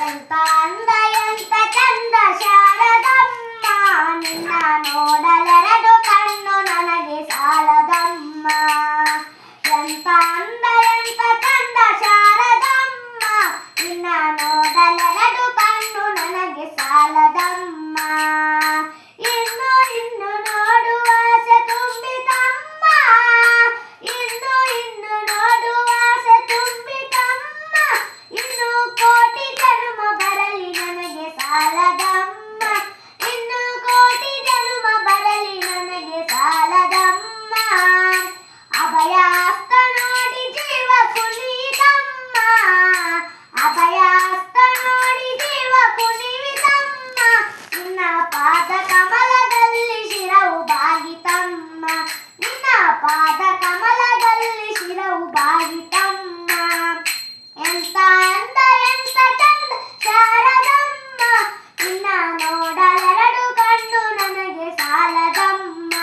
ಎಂತ ಅಂದ ಎಂತ ಚಂದ ಶಾರದಮ್ಮ, ನಿನ್ನ ನೋಡಲೆರಡು ಕಣ್ಣು ನನಗೆ ಸಾಲದಮ್ಮ. ಎಂತ ಅಂದ ಎಂತ ಚಂದ ಶಾರದಮ್ಮ, ನಿನ್ನ ನೋಡಲೆರಡು ಕಣ್ಣು ನನಗೆ ಸಾಲದಮ್ಮ. ಇನ್ನು ಇನ್ನು ನೋಡುವ ಆಸೆ ತುಂಬಿತಮ್ಮ, ಇನ್ನು ಇನ್ನು ನೋಡುವ ಆಸೆ ತುಂಬಿತಮ್ಮ. ಇನ್ನು ಕೋಟಿ ಜನ್ಮ ಬರಲಿ ನನಗೆ ಸಾಲದಮ್ಮ, ಇನ್ನು ಕೋಟಿ ಜನ್ಮ ಬರಲಿ ನನಗೆ ಸಾಲದಮ್ಮ. ಅಭಯ ಹಸ್ತ ನೋಡಿ ಜೀವ ಕುಣಿತಮ್ಮ, ಅಭಯ ಹಸ್ತ ನೋಡಿ ಜೀವ ಕುಣಿತಮ್ಮ. ನಿನ್ನ ಪಾದ ಕಮಲದಲ್ಲಿ ಶಿರವು ಬಾಗಿತಮ್ಮ, ನಿನ್ನ ಪಾದ ಕಮಲದಲ್ಲಿ ಶಿರವು ಬಾಗಿತಮ್ಮ. ಎಂತ ಅಂದ ಎಂತ ಚಂದ ಶಾರದಮ್ಮ, ನಿನ್ನ ನೋಡಲೆರಡು ಕಣ್ಣು ನನಗೆ ಸಾಲದಮ್ಮ.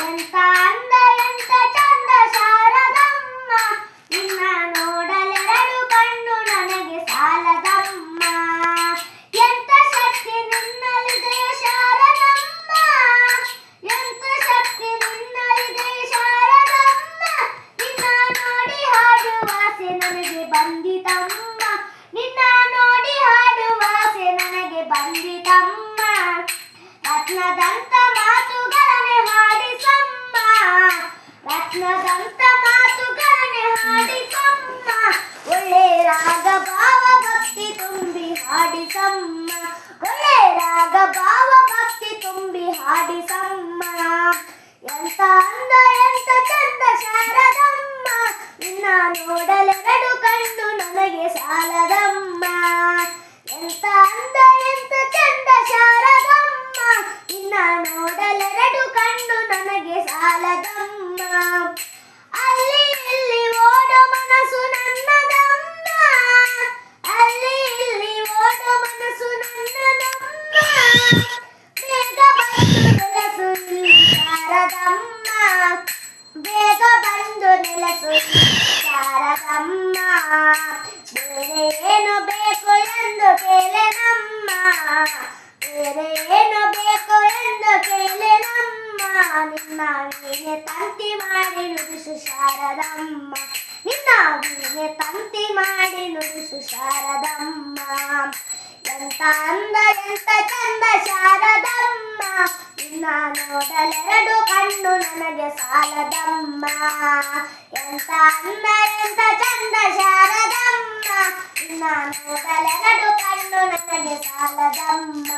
ಎಂತ ಅಂದ ಎಂತ ಚಂದ ಶಾರದಮ್ಮ, ನಿನ್ನ ನೋಡಲೆರಡು ಕಣ್ಣು ನನಗೆ ಸಾಲದಮ್ಮ. ಎಂತ ಶಕ್ತಿ ನಿನ್ನಲ್ಲಿದೆ ಶಾರದಮ್ಮ, ಎಂತ ಶಕ್ತಿ ನಿನ್ನಲ್ಲಿದೆ ಶಾರದಮ್ಮ. ನಿನ್ನ ನೋಡಿ ಹಾಡುವ ಆಸೆ ನನಗೆ ಬಂದಿತಮ್ಮ, ನಿನ್ನ ನೋಡಿ ಹಾಡುವ ಆಸೆ ನನಗೆ ಬಂದಿತಮ್ಮ. ರತ್ನದಂತ ಮಾತುಗಳನೆ ಹಾಡಿಸಮ್ಮ, ರತ್ನದಂತ ಮಾತುಗಳನೆ ಹಾಡಿಸಮ್ಮ. ಒಳ್ಳೆ ರಾಗ ಭಾವ ಭಕ್ತಿ ತುಂಬಿ ಹಾಡಿಸಮ್ಮ, ಒಳ್ಳೆ ರಾಗ ಭಾವ ಭಕ್ತಿ ತುಂಬಿ ಹಾಡಿಸಮ್ಮ. ಎಂತ ಅಂದ ಎಂತ ಚಂದ ಶಾರದಮ್ಮ, ನಿನ್ನ ನೋಡಲೆರಡು ಕಣ್ಣು ನನಗೆ ಸಾಲದಮ್ಮ. ಎಂತ ಅಂದ ಎಂತ ಚಂದ ಶಾರದಮ್ಮ, ನಿನ್ನ ನೋಡಲೆರಡು ಕಣ್ಣು ನನಗೆ ಸಾಲದಮ್ಮ. ಅಲ್ಲಿ ಇಲ್ಲಿ ಓಡೋ ಮನಸ್ಸು ನನ್ನದಮ್ಮ, ಅಲ್ಲಿ ಇಲ್ಲಿ ಓಡೋ ಮನಸ್ಸು ನನ್ನದಮ್ಮ. ಬೇಗ ಬಂದು ನೆಲೆಸು ಇಲ್ಲಿ ಶಾರದಮ್ಮ, ಬೇಗ ಬಂದು ನೆಲೆಸು ಇಲ್ಲಿ ಶಾರದಮ್ಮ. ಬೇರೆ ಏನು ಬೇಕು ಎಂದು ಕೇಳೆನಮ್ಮ, ಬೇರೆ ಏನು ಬೇಕು ಎಂದು ಕೇಳೆನಮ್ಮ. ನಿನ್ನ ವೀಣೆ ತಂತಿ ಮಾಡಿ ನುಡಿಸು ಶಾರದಮ್ಮ, ನಿನ್ನ ವೀಣೆ ತಂತಿ ಮಾಡಿ ನುಡಿಸು ಶಾರದಮ್ಮ. ಎಂತ ಅಂದ ಎಂತ ಚಂದ ಶಾರದಮ್ಮ, ನಿನ್ನ ನೋಡಲೆರಡು ಕಣ್ಣು ನನಗೆ ಸಾಲದಮ್ಮ. ಎಂತ ಅಂದ ಎಂತ ಚಂದ ಶಾರದಮ್ಮ, ನಿನ್ನ ನೋಡಲೆರಡು ಕಣ್ಣು ನನಗೆ ಸಾಲದಮ್ಮ.